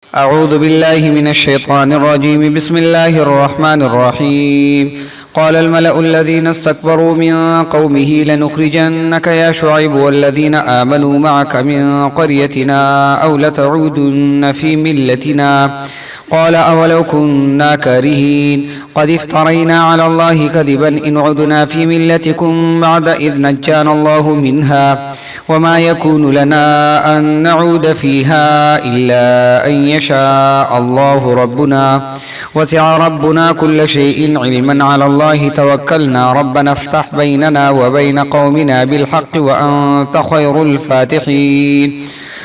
أعوذ بالله من الشيطان الرجيم. بسم الله الرحمن الرحيم. قال الملأ الذين استكبروا من قومه لنخرجنك يا شعيب والذين آمنوا معك من قريتنا أو لتعودن في ملتنا. قال أولو كنا كارهين قد افترينا على الله كذبا إن عدنا في ملتكم بعد إذ نجانا الله منها وما يكون لنا أن نعود فيها إلا أن يشاء الله ربنا وسع ربنا كل شيء علما على الله توكلنا ربنا افتح بيننا وبين قومنا بالحق وأنت خير الفاتحين.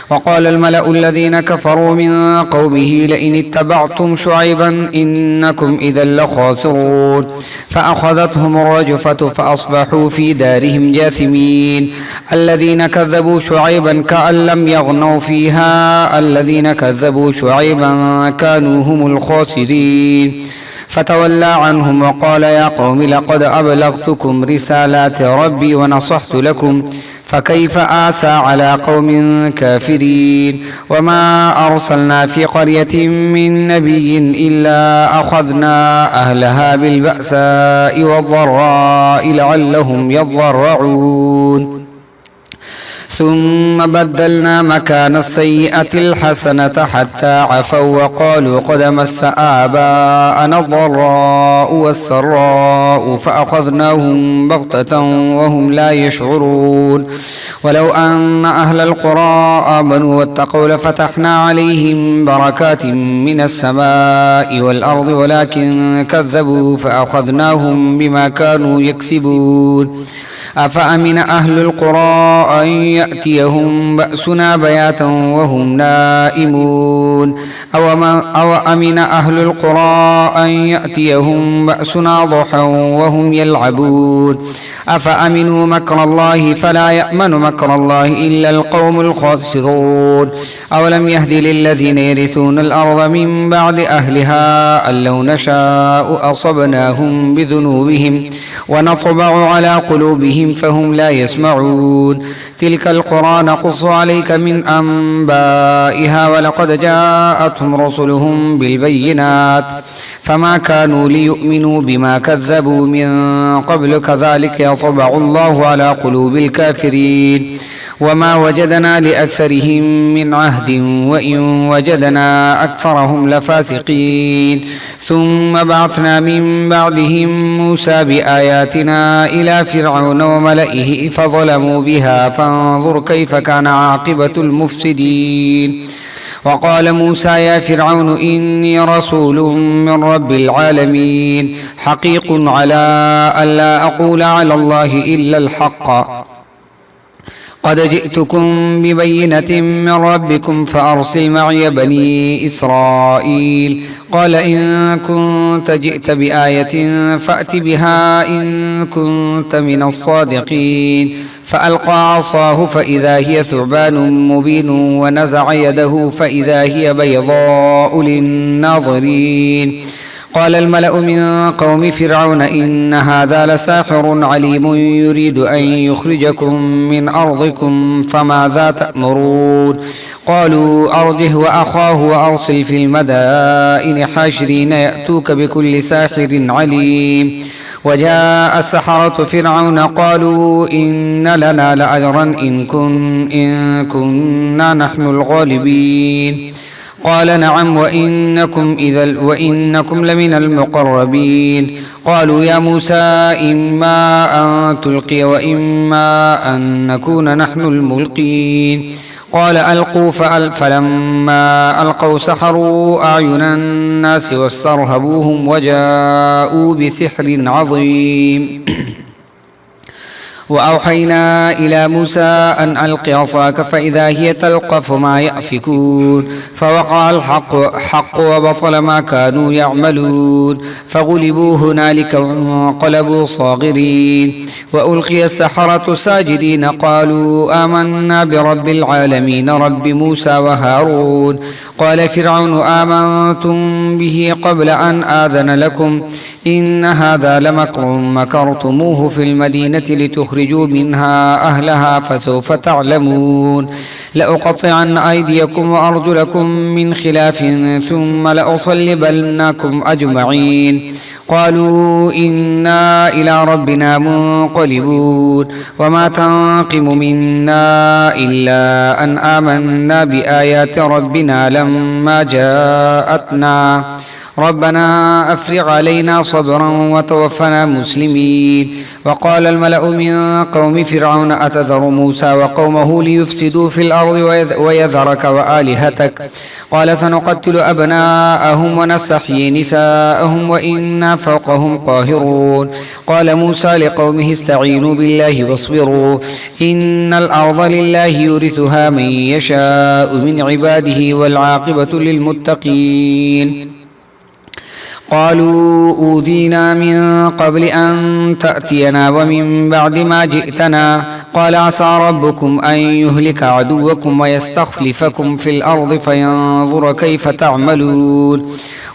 وقال الملأ الذين كفروا من قومه لئن اتبعتم شعيبا إنكم إذا لخاسرون فأخذتهم الرجفة فأصبحوا في دارهم جاثمين. الذين كذبوا شعيبا كأن لم يغنوا فيها الذين كذبوا شعيبا كانوا هم الخاسرين. فتولى عنهم وقال يا قوم لقد أبلغتكم رسالات ربي ونصحت لكم فكيف آسى على قوم كافرين. وما أرسلنا في قرية من نبي إلا أخذنا أهلها بالبأساء والضراء لعلهم يضرعون ثم بدلنا مكان السيئة الحسنة حتى عفوا وقالوا قد مس آباءنا الضراء والسراء فأخذناهم بغتة وهم لا يشعرون. ولو أن أهل القرى آمنوا واتقوا لفتحنا عليهم بركات من السماء والأرض ولكن كذبوا فأخذناهم بما كانوا يكسبون. أفأمن أهل القرى أن يأتيهم بأسنا بياتا وهم نائمون أو أمن أهل القرى أن يأتيهم بأسنا ضحى وهم يلعبون. أفأمنوا مكر الله فلا يأمن مكر الله إلا القوم الخاسرون. أولم يهد للذين يرثون الأرض من بعد أهلها أن لو نشاء أصبناهم بذنوبهم ونطبع على قلوبهم فهم لا يسمعون. تلك القرى نقص عليك من أنبائها ولقد جاءتهم رسلهم بالبينات فما كانوا ليؤمنوا بما كذبوا من قبل كذلك يطبع الله على قلوب الكافرين. وما وجدنا لأكثرهم من عهد وإن وجدنا أكثرهم لفاسقين. ثم بعثنا من بعدهم موسى بآياتنا إلى فرعون وملئه فظلموا بها فانظر كيف كان عاقبة المفسدين. وقال موسى يا فرعون إني رسول من رب العالمين حقيق على ألا أقول على الله إلا الحق قد جئتكم ببينة من ربكم فأرسل معي بني إسرائيل. قال إن كنت جئت بآية فأت بها إن كنت من الصادقين. فألقى عصاه فإذا هي ثعبان مبين ونزع يده فإذا هي بيضاء للناظرين. قال الملأ من قوم فرعون إن هذا لساحر عليم يريد أن يخرجكم من أرضكم فماذا تأمرون. قالوا أرجه وأخاه وأرسل في المدائن حاشرين يأتوك بكل ساحر عليم. وجاء السحرة فرعون قالوا إن لنا لأجرا إن كنا نحن الغالبين. قال نعم وإنكم لمن المقربين. قالوا يا موسى إما أن تلقي وإما أن نكون نحن الملقين. قال ألقوا فلما ألقوا سحروا أعين الناس واسترهبوهم وجاءوا بسحر عظيم. وأوحينا إلى موسى أن ألق عصاك فإذا هي تلقف ما يأفكون. فوقع الحق وبطل ما كانوا يعملون فغلبوا هنالك وانقلبوا صاغرين. وألقي السحرة ساجدين قالوا آمنا برب العالمين رب موسى وهارون. قال فرعون آمنتم به قبل أن آذن لكم إن هذا لمكر مكرتموه في المدينة لتخرجوا منها أهلها فسوف تعلمون. لأقطعن أيديكم وأرجلكم من خلاف ثم لأصلبنكم أجمعين قالوا إنا إلى ربنا منقلبون وما تنقم منا إلا أن آمنا بآيات ربنا لما جاءتنا ربنا أفرغ علينا صبرا وتوفنا مسلمين وقال الملأ من قوم فرعون أتذر موسى وقومه ليفسدوا في الأرض ويذرك وآلهتك قال سنقتل أبناءهم ونستحيي نساءهم وإنا فوقهم قاهرون قال موسى لقومه استعينوا بالله واصبروا إن الأرض لله يورثها من يشاء من عباده والعاقبة للمتقين قالوا أوذينا من قبل أن تأتينا ومن بعد ما جئتنا قال عسى ربكم أن يهلك عدوكم ويستخلفكم في الأرض فينظر كيف تعملون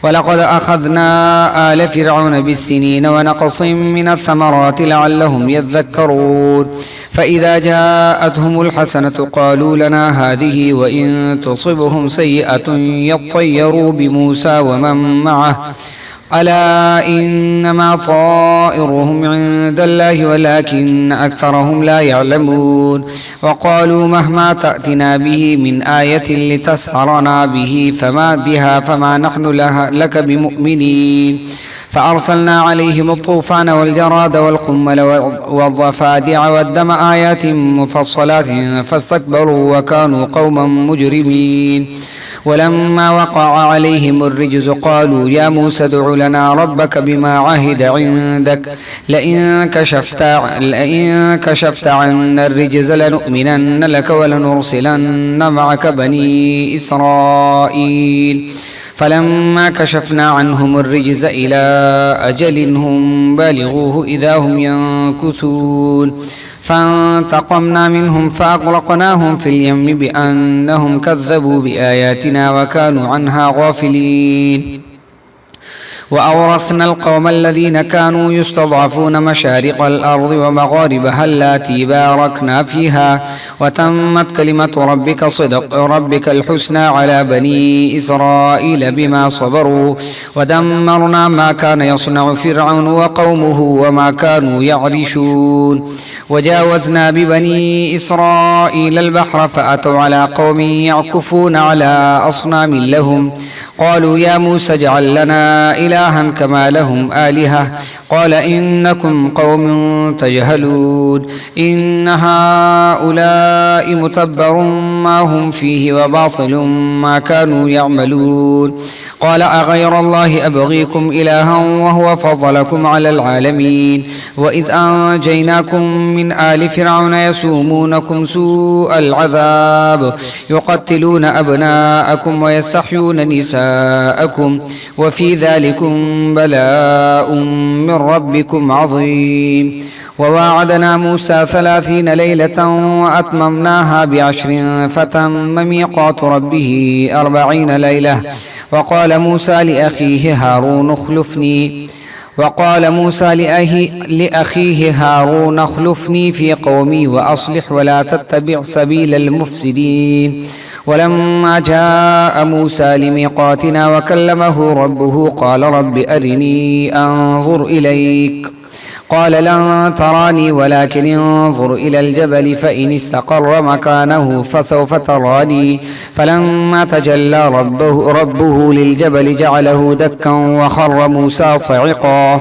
ولقد أخذنا آل فرعون بالسنين ونقص من الثمرات لعلهم يذكرون فإذا جاءتهم الحسنة قالوا لنا هذه وإن تصبهم سيئة يطيروا بموسى ومن معه ألا إنما طائرهم عند الله ولكن أكثرهم لا يعلمون وقالوا مهما تأتنا به من آية لتسحرنا فما نحن لك بمؤمنين فأرسلنا عليهم الطوفان والجراد والقمل والضفادع والدم آيات مفصلات فاستكبروا وكانوا قوما مجرمين ولما وقع عليهم الرجز قالوا يا موسى ادع لنا ربك بما عهد عندك لئن كشفت عنا الرجز لنؤمنن لك ولنرسلن معك بني إسرائيل فلما كشفنا عنهم الرجز إلى أجل هم بالغوه إذا هم ينكثون فانتقمنا منهم فأغرقناهم في اليم بأنهم كذبوا بآياتنا وكانوا عنها غافلين وأورثنا القوم الذين كانوا يستضعفون مشارق الأرض ومغاربها اللاتي باركنا فيها وتمت كلمة ربك الحسنى على بني إسرائيل بما صبروا ودمرنا ما كان يصنع فرعون وقومه وما كانوا يعرشون وجاوزنا ببني إسرائيل البحر فأتوا على قوم يعكفون على أصنام لهم قالوا يا موسى اجعل لنا إلها كما لهم آلهة قال إنكم قوم تجهلون إن هؤلاء متبر ما هم فيه وباطل ما كانوا يعملون قال أغير الله أبغيكم إلها وهو فضلكم على العالمين وإذ أنجيناكم من آل فرعون يسومونكم سوء العذاب يقتلون أبناءكم ويستحيون نساءكم وفي ذلكم بلاء من ربكم عظيم وواعدنا موسى 30 ليلة وأتممناها ب10 فتم ميقات ربه 40 ليلة وقال موسى لأخيه هارون اخلفني في قومي وأصلح ولا تتبع سبيل المفسدين ولما جاء موسى لميقاتنا وكلمه ربه قال رب أرني أنظر إليك قال لن تراني ولكن انظر إلى الجبل فإن استقر مكانه فسوف تراني فلما تجلى ربه للجبل جعله دكا وخر موسى صعقا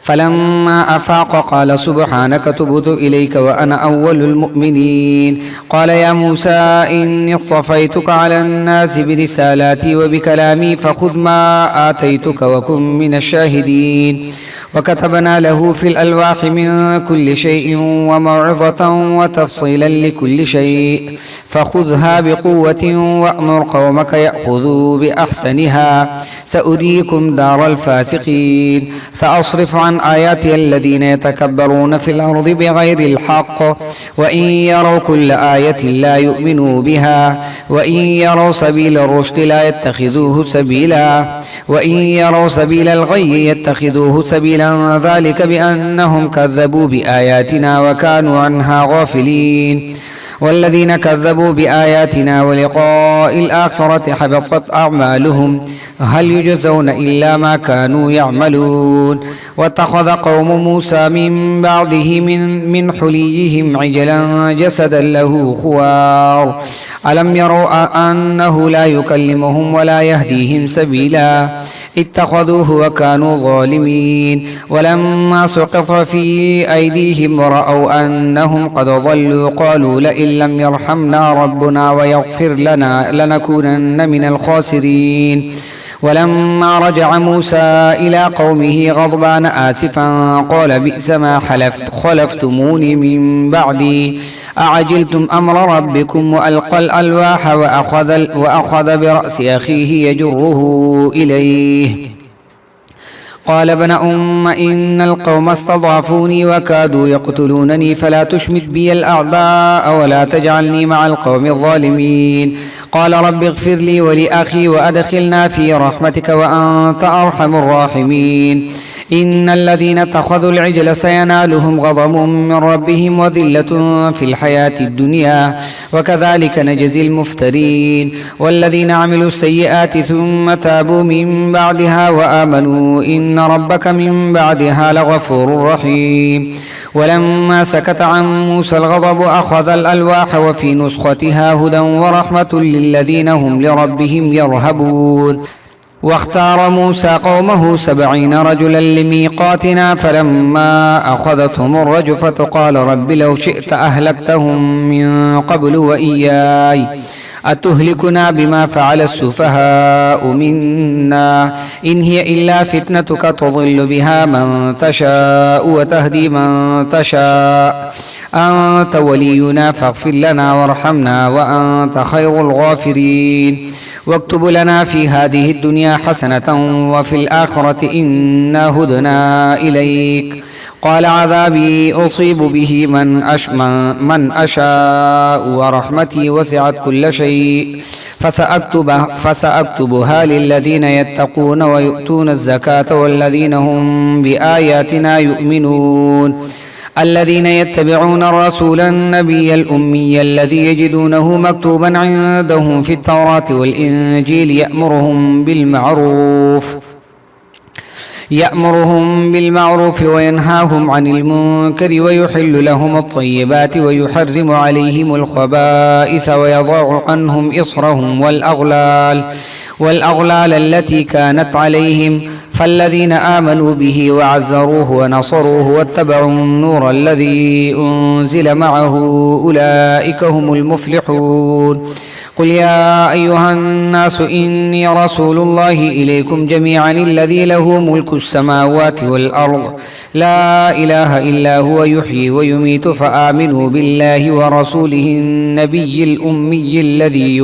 فلما أفاق قال سبحانك تبت إليك وأنا أول المؤمنين قال يا موسى إني اصطفيتك على الناس برسالاتي وبكلامي فخذ ما آتيتك وكن من الشاهدين وكتبنا له في الألواح من كل شيء وموعظة وتفصيلا لكل شيء فخذها بقوة وأمر قومك يأخذوا بأحسنها سأريكم دار الفاسقين سأصرف عن آياتي الذين يتكبرون في الأرض بغير الحق وإن يروا كل آية لا يؤمنوا بها وإن يروا سبيل الرشد لا يتخذوه سبيلا وإن يروا سبيل الغي يتخذوه سبيلا ذلك بأنهم كذبوا بآياتنا وكانوا عنها غافلين والذين كذبوا بآياتنا ولقاء الآخرة حبطت أعمالهم هل يجزون إلا ما كانوا يعملون واتخذ قوم موسى من بعده من حليهم عجلا جسدا له خوار ألم يروا أنه لا يكلمهم ولا يهديهم سبيلا اتخذوه وكانوا ظالمين ولما سقط في أيديهم ورأوا أنهم قد ضلوا قالوا لئن لم يرحمنا ربنا ويغفر لنا لنكونن من الخاسرين ولما رجع موسى إلى قومه غضبان آسفا قال بئس ما خلفتموني من بعدي أعجلتم أمر ربكم وألقى الألواح وأخذ برأس أخيه يجره إليه قال ابن إن القوم استضعفوني وكادوا يقتلونني فلا تشمت بي الأعداء ولا تجعلني مع القوم الظالمين قال رب اغفر لي ولأخي وأدخلنا في رحمتك وأنت أرحم الراحمين إن الذين اتخذوا العجل سينالهم غضب من ربهم وذلة في الحياة الدنيا وكذلك نجزي المفترين والذين عملوا السيئات ثم تابوا من بعدها وآمنوا إن ربك من بعدها لغفور رحيم ولما سكت عن موسى الغضب أخذ الألواح وفي نسختها هدى ورحمة للذين هم لربهم يرهبون واختار موسى قومه 70 رجلا لميقاتنا فلما أخذتهم الرجفة قال رب لو شئت أهلكتهم من قبل وإياي أتهلكنا بما فعل السفهاء منا إن هي إلا فتنتك تضل بها من تشاء وتهدي من تشاء أنت ولينا فاغفر لنا وارحمنا وأنت خير الغافرين واكتب لنا في هذه الدنيا حسنة وفي الآخرة إنا هدنا إليك قال عذابي أصيب به من أشاء ورحمتي وسعت كل شيء فسأكتبها للذين يتقون ويؤتون الزكاة والذين هم بآياتنا يؤمنون الذين يتبعون الرسول النبي الأمي الذي يجدونه مكتوبا عندهم في التوراة والإنجيل يأمرهم بالمعروف وينهاهم عن المنكر ويحل لهم الطيبات ويحرم عليهم الخبائث ويضع عنهم إصرهم والأغلال التي كانت عليهم فالذين آمنوا به وعزروه ونصروه واتبعوا النور الذي أنزل معه أولئك هم المفلحون قل يا أيها الناس إني رسول الله إليكم جميعا الذي له ملك السماوات والأرض لا إله إلا هو يحيي ويميت فآمنوا بالله ورسوله النبي الأمي الذي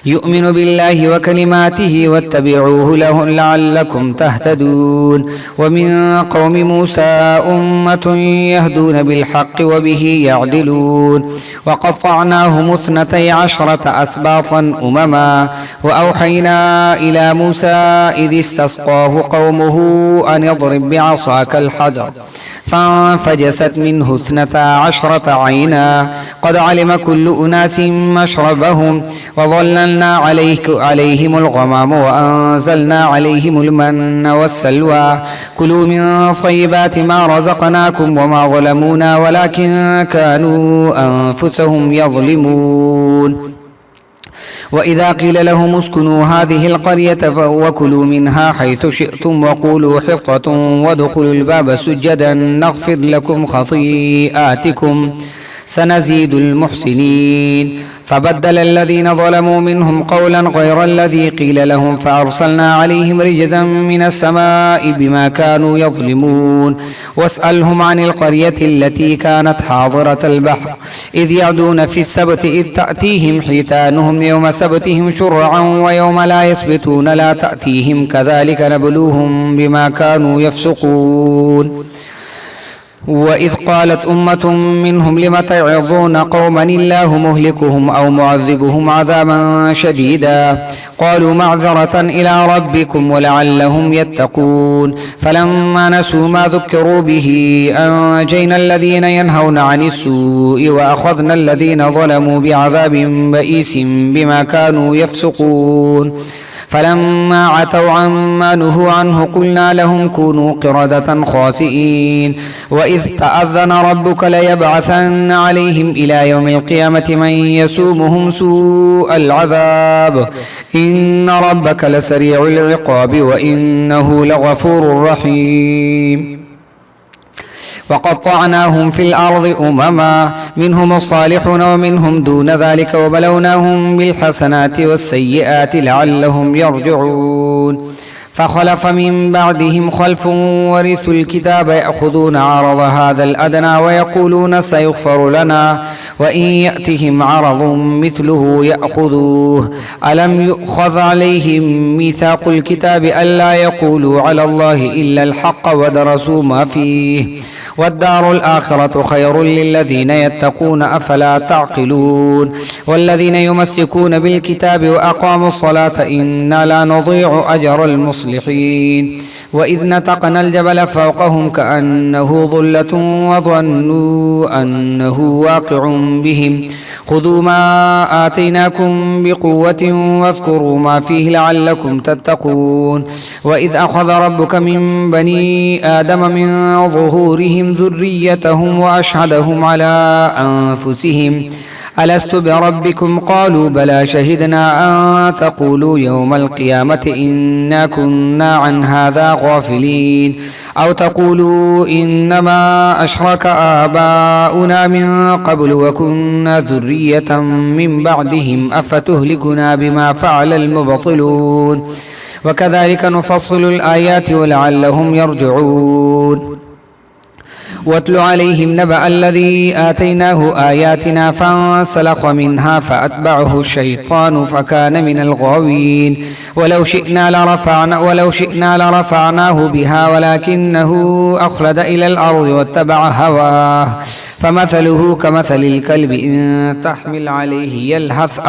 يؤمن بالله وكلماته واتبعوه له لعلكم تهتدون ومن قوم موسى أمة يهدون بالحق وبه يعدلون وقطعناهم 12 أسباطا أمما وأوحينا إلى موسى إذ استسقاه قومه أن يضرب بعصاك الحجر فانفجست منه 12 عينا قد علم كل أناس مشربهم وظللنا عليهم الغمام وأنزلنا عليهم المن والسلوى كلوا من طيبات ما رزقناكم وما ظلمونا ولكن كانوا أنفسهم يظلمون وإذا قيل لهم اسكنوا هذه القرية وكلوا منها حيث شئتم وقولوا حطة وادخلوا الباب سجدا نغفر لكم خطيئاتكم سنزيد المحسنين فبدل الذين ظلموا منهم قولا غير الذي قيل لهم فأرسلنا عليهم رجزا من السماء بما كانوا يظلمون واسألهم عن القرية التي كانت حاضرة البحر إذ يعدون في السبت إذ تأتيهم حيتانهم يوم سبتهم شرعا ويوم لا يسبتون لا تأتيهم كذلك نبلوهم بما كانوا يفسقون وإذ قالت أمة منهم لم تعظون قوما الله مهلكهم أو معذبهم عذابا شديدا قالوا معذرة إلى ربكم ولعلهم يتقون فلما نسوا ما ذكروا به أنجينا الذين ينهون عن السوء وأخذنا الذين ظلموا بعذاب بئيس بما كانوا يفسقون فلما عتوا عما نهوا عنه قلنا لهم كونوا قردة خاسئين وإذ تأذن ربك ليبعثن عليهم إلى يوم القيامة من يسومهم سوء العذاب إن ربك لسريع العقاب وإنه لغفور رحيم وقطعناهم في الأرض أمما منهم الصالحون ومنهم دون ذلك وبلوناهم بالحسنات والسيئات لعلهم يرجعون فخلف من بعدهم خلف ورثوا الكتاب يأخذون عرض هذا الأدنى ويقولون سيغفر لنا وإن يأتهم عرض مثله يأخذوه ألم يؤخذ عليهم ميثاق الكتاب ألا يقولوا على الله إلا الحق ودرسوا ما فيه والدار الآخرة خير للذين يتقون أفلا تعقلون والذين يمسكون بالكتاب وأقاموا الصلاة إنا لا نضيع أجر المصلحين وإذ نتقنا الجبل فوقهم كأنه ظلة وظنوا أنه واقع بهم خذوا ما آتيناكم بقوة واذكروا ما فيه لعلكم تتقون وإذ أخذ ربك من بني آدم من ظهورهم ذريتهم وأشهدهم على أنفسهم ألست بربكم قالوا بلى شهدنا أن تقولوا يوم القيامة إنا كنا عن هذا غافلين أو تقولوا إنما أشرك آباؤنا من قبل وكنا ذرية من بعدهم أفتهلكنا بما فعل المبطلون وكذلك نفصل الآيات ولعلهم يرجعون واتل عليهم نبأ الذي آتيناه آياتنا فانسلخ منها فأتبعه الشيطان فكان من الغاوين ولو شئنا لرفعناه بها ولكنه أخلد إلى الأرض واتبع هواه فمثله كمثل الكلب إن تحمل عليه يلهث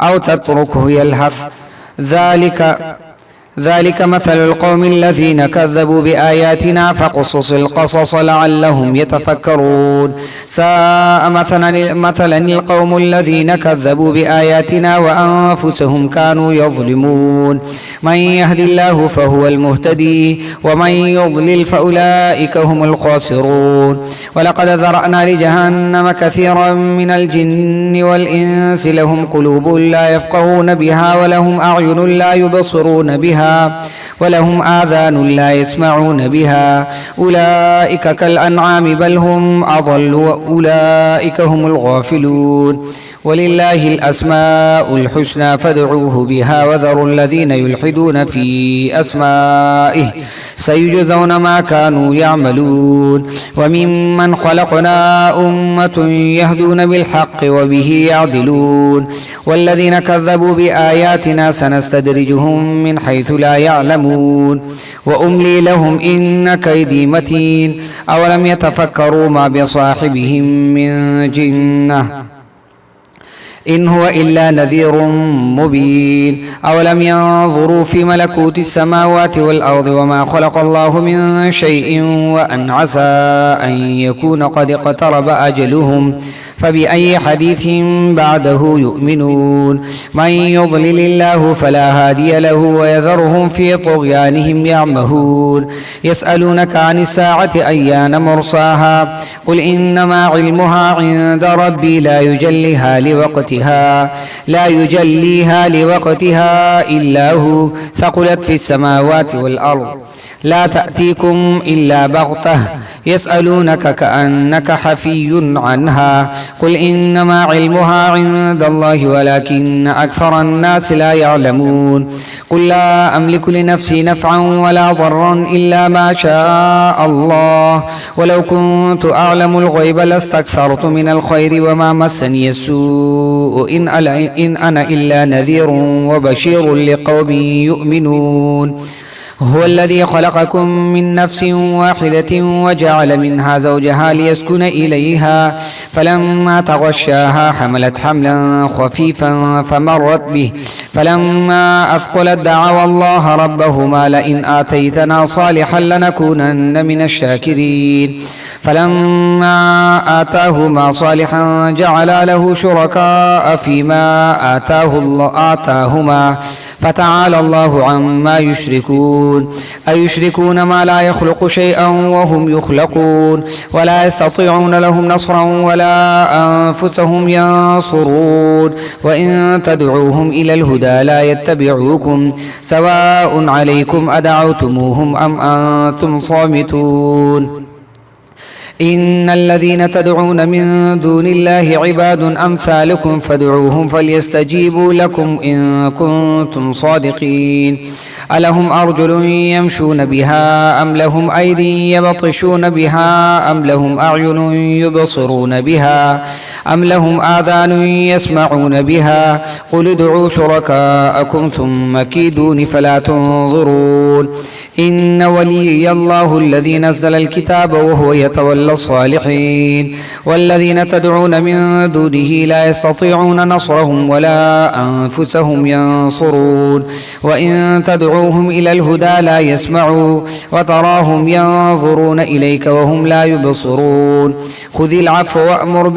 أو تتركه يلهث ذلك مثل القوم الذين كذبوا بآياتنا فقصص القصص لعلهم يتفكرون ساء مثلا القوم الذين كذبوا بآياتنا وأنفسهم كانوا يظلمون من يهد الله فهو المهتدي ومن يضلل فأولئك هم الخاسرون ولقد ذرأنا لجهنم كثيرا من الجن والإنس لهم قلوب لا يفقهون بها ولهم أعين لا يبصرون بها ولهم آذان لا يسمعون بها أولئك كالأنعام بل هم أضل وأولئك هم الغافلون ولله الأسماء الحسنى فادعوه بها وذروا الذين يلحدون في أسمائه سيجزون ما كانوا يعملون وممن خلقنا أمة يهدون بالحق وبه يعدلون والذين كذبوا بآياتنا سنستدرجهم من حيث لا يعلمون وأملي لهم إن كيدي متين أولم يتفكروا ما بصاحبهم من جنة إن هو إلا نذير مبين أولم ينظروا في ملكوت السماوات والأرض وما خلق الله من شيء وأن عسى أن يكون قد اقترب أجلهم فبأي حديث بعده يؤمنون من يضلل الله فلا هادي له ويذرهم في طغيانهم يعمهون يسألونك عن الساعة أيان مرساها قل إنما علمها عند ربي لا يجليها لوقتها إلا هو ثقلت في السماوات والأرض لا تأتيكم إلا بغتة يسألونك كأنك حفي عنها قل إنما علمها عند الله ولكن أكثر الناس لا يعلمون قل لا أملك لنفسي نفعا ولا ضرا إلا ما شاء الله ولو كنت أعلم الغيب لاستكثرت من الخير وما مسني السوء إن أنا إلا نذير وبشير لقوم يؤمنون هو الذي خلقكم من نفس واحدة وجعل منها زوجها ليسكن إليها فلما تغشاها حملت حملا خفيفا فمرت به فلما أثقلت دعوا الله ربهما لئن آتيتنا صالحا لنكونن من الشاكرين فلما آتاهما صالحا جعلا له شركاء فيما آتاهما فتعالى الله عما يشركون أيشركون ما لا يخلق شيئا وهم يخلقون ولا يستطيعون لهم نصرا ولا أنفسهم ينصرون وإن تدعوهم إلى الهدى لا يتبعوكم سواء عليكم أدعوتموهم أم أنتم صامتون إن الذين تدعون من دون الله عباد أمثالكم فادعوهم فليستجيبوا لكم إن كنتم صادقين ألهم أرجل يمشون بها أم لهم أيدي يبطشون بها أم لهم أعين يبصرون بها أم لهم آذان يسمعون بها قل ادعوا شركاءكم ثم كيدون فلا تنظرون إن وليي الله الذي نزل الكتاب وهو يتولى الصالحين والذين تدعون من دونه لا يستطيعون نصرهم ولا أنفسهم ينصرون وإن تدعوهم إلى الهدى لا يسمعوا وتراهم ينظرون إليك وهم لا يبصرون خذ العفو وأمر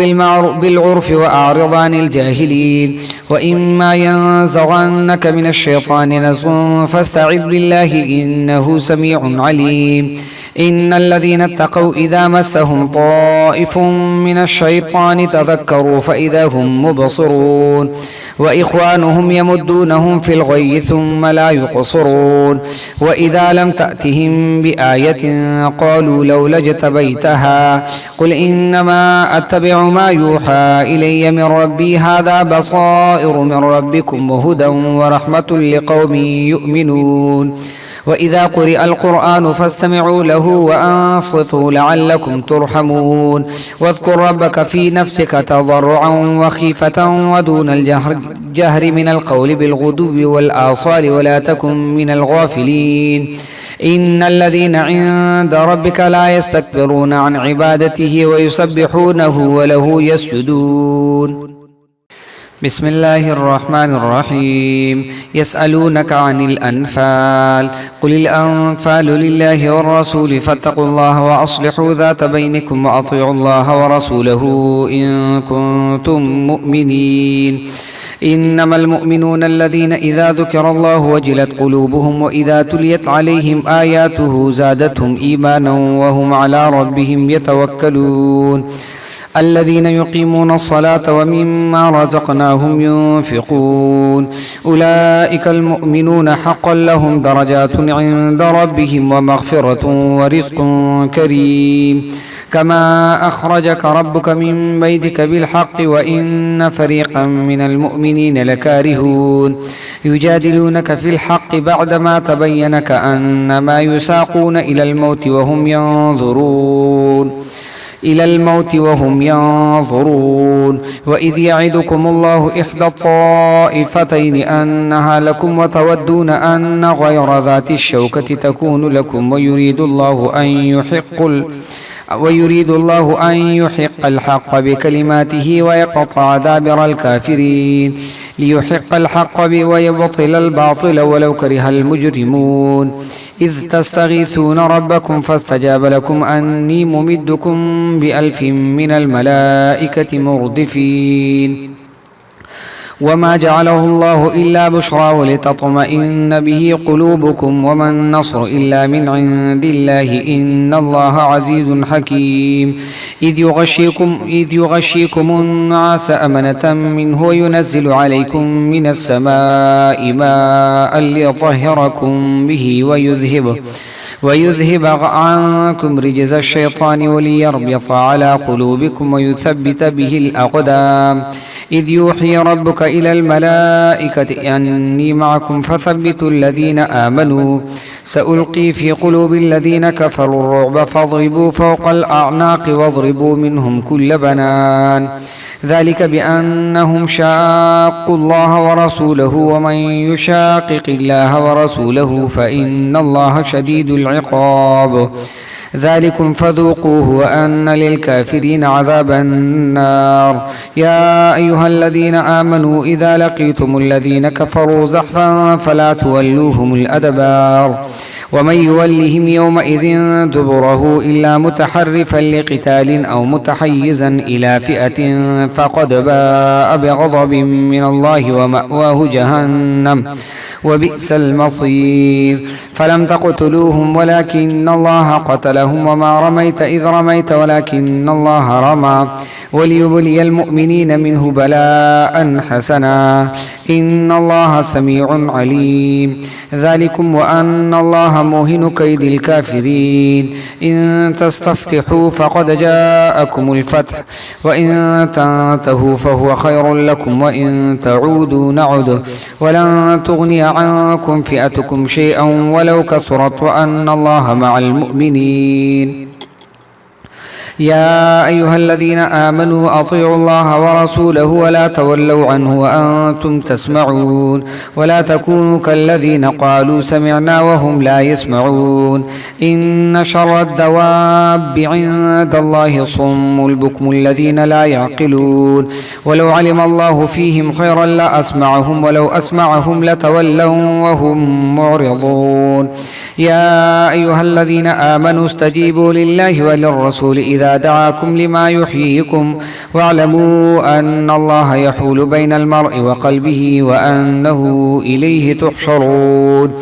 بالعرف وأعرض عن الجاهلين وإما ينزغنك من الشيطان نزغ فاستعذ بالله إنه سميع عليم إن الذين اتقوا إذا مسهم طائف من الشيطان تذكروا فإذا هم مبصرون وإخوانهم يمدونهم في الغي ثم لا يقصرون وإذا لم تأتهم بآية قالوا لولا اجتبيتها قل إنما أتبع ما يوحى إلي من ربي هذا بصائر من ربكم وهدى ورحمة لقوم يؤمنون وإذا قرئ القرآن فاستمعوا له وأنصتوا لعلكم ترحمون واذكر ربك في نفسك تضرعا وخيفة ودون الجهر من القول بالغدو والآصال ولا تكن من الغافلين إن الذين عند ربك لا يستكبرون عن عبادته ويسبحونه وله يسجدون بسم الله الرحمن الرحيم يسألونك عن الأنفال قل الأنفال لله والرسول فاتقوا الله وأصلحوا ذات بينكم وأطيعوا الله ورسوله إن كنتم مؤمنين إنما المؤمنون الذين إذا ذكر الله وجلت قلوبهم وإذا تليت عليهم آياته زادتهم إيمانا وهم على ربهم يتوكلون الذين يقيمون الصلاة ومما رزقناهم ينفقون أولئك المؤمنون حقا لهم درجات عند ربهم ومغفرة ورزق كريم كما أخرجك ربك من بيتك بالحق وإن فريقا من المؤمنين لكارهون يجادلونك في الحق بعدما تبين كأنما يساقون إلى الموت وهم ينظرون وإذ يعدكم الله إحدى الطائفتين أنها لكم وتودون أن غير ذات الشوكة تكون لكم ويريد الله أن يحق الحق بكلماته ويقطع دابر الكافرين ليحق الحق ويبطل الباطل ولو كره المجرمون إذ تستغيثون ربكم فاستجاب لكم أني ممدكم ب1000 من الملائكة مردفين وما جعله الله إلا بشرى ولتطمئن به قلوبكم وما النصر إلا من عند الله إن الله عزيز حكيم إذ يغشيكم النعاس أمنة منه وينزل عليكم من السماء ماء ليطهركم به ويذهب عنكم رجز الشيطان وليربط على قلوبكم ويثبت به الأقدام إذ يوحي ربك إلى الملائكة أني معكم فثبتوا الذين آمنوا سألقي في قلوب الذين كفروا الرعب فاضربوا فوق الأعناق واضربوا منهم كل بنان ذلك بأنهم شاقوا الله ورسوله ومن يشاقق الله ورسوله فإن الله شديد العقاب ذلكم فذوقوه وأن للكافرين عذاب النار يا أيها الذين آمنوا إذا لقيتم الذين كفروا زحفا فلا تولوهم الأدبار ومن يولهم يومئذ دبره إلا متحرفا لقتال أو متحيزا إلى فئة فقد باء بغضب من الله ومأواه جهنم وبئس المصير فلم تقتلوهم ولكن الله قتلهم وما رميت إذ رميت ولكن الله رمى وليبلي المؤمنين منه بلاء حسنا إن الله سميع عليم ذلكم وأن الله موهن كيد الكافرين إن تستفتحوا فقد جاءكم الفتح وإن تنتهوا فهو خير لكم وإن تعودوا نعد ولن تغني عنكم فئتكم شيئا ولو كثرت وأن الله مع المؤمنين يا أيها الذين آمنوا أطيعوا الله ورسوله ولا تولوا عنه وأنتم تسمعون ولا تكونوا كالذين قالوا سمعنا وهم لا يسمعون إن شر الدواب عند الله صم البكم الذين لا يعقلون ولو علم الله فيهم خيرا لأسمعهم ولو أسمعهم لتولوا وهم معرضون يا أيها الذين آمنوا استجيبوا لله وللرسول إذا دعاكم لما يحييكم واعلموا أن الله يحول بين المرء وقلبه وأنه إليه تحشرون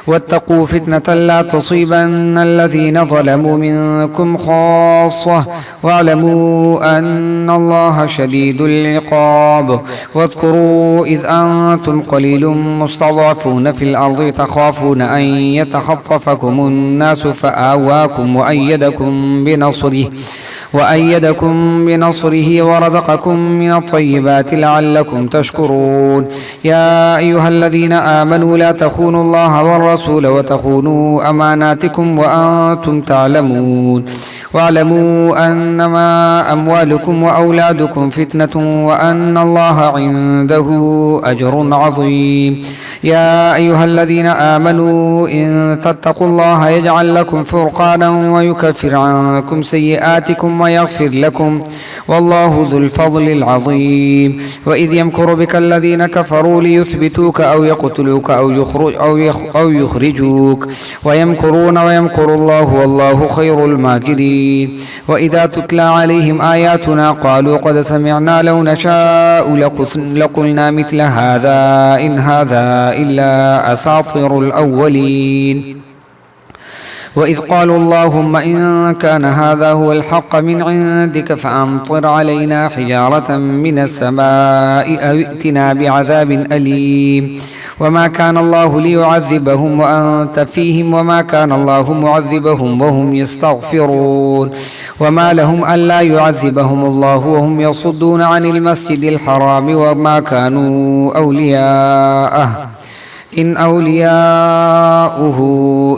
واتقوا فتنة لا تصيبن الذين ظلموا منكم خاصة واعلموا أن الله شديد العقاب واذكروا إذ أنتم قليل مستضعفون في الأرض تخافون أن يتخطفكم الناس فآواكم وأيدكم بنصره ورزقكم من الطيبات لعلكم تشكرون يا أيها الذين آمنوا لا تخونوا الله والرسول وتخونوا أماناتكم وأنتم تعلمون واعلموا أنما أموالكم وأولادكم فتنة وأن الله عنده أجر عظيم يا أيها الذين آمنوا إن تتقوا الله يجعل لكم فرقانا ويكفر عنكم سيئاتكم ويغفر لكم والله ذو الفضل العظيم وإذ يمكر بك الذين كفروا ليثبتوك أو يقتلوك أو يخرجوك ويمكرون ويمكر الله والله خير الماكرين وإذا تتلى عليهم آياتنا قالوا قد سمعنا لو نشاء لقلنا مثل هذا إن هذا إلا أساطير الأولين وإذ قالوا اللهم إن كان هذا هو الحق من عندك فأمطر علينا حجارة من السماء أو ائتنا بعذاب أليم وما كان الله ليعذبهم وأنت فيهم وما كان الله معذبهم وهم يستغفرون وما لهم ألا يعذبهم الله وهم يصدون عن المسجد الحرام وما كانوا أولياءه إن أولياؤه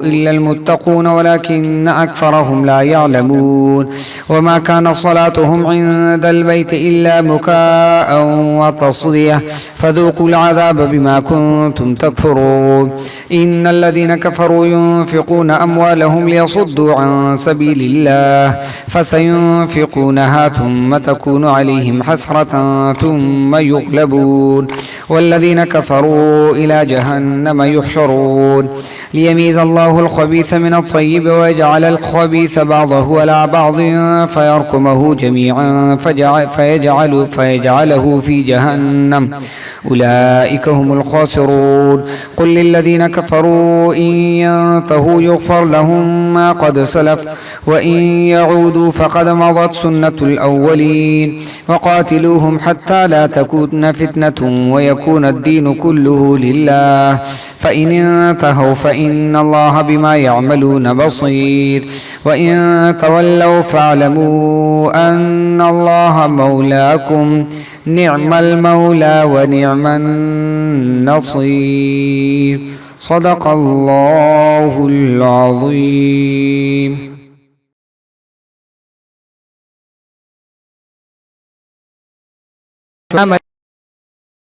إلا المتقون ولكن أكثرهم لا يعلمون وما كان صلاتهم عند البيت إلا مكاء وتصدية فذوقوا العذاب بما كنتم تكفرون إن الذين كفروا ينفقون أموالهم ليصدوا عن سبيل الله فسينفقونها ثم تكون عليهم حسرة ثم يغلبون والذين كفروا إلى جهنم يحشرون ليميز الله الخبيث من الطيب ويجعل الخبيث بعضه على بعض فيركمه جميعا فيجعله في جهنم أولئك هم الخاسرون قل للذين كفروا إن ينتهوا يغفر لهم ما قد سلف وإن يعودوا فقد مضت سنة الأولين وقاتلوهم حتى لا تكون فتنة ويكون الدين كله لله فإن انتهوا فإن الله بما يعملون بصير وإن تولوا فاعلموا أن الله مولاكم نعم المولى ونعم النصير صدق الله العظيم.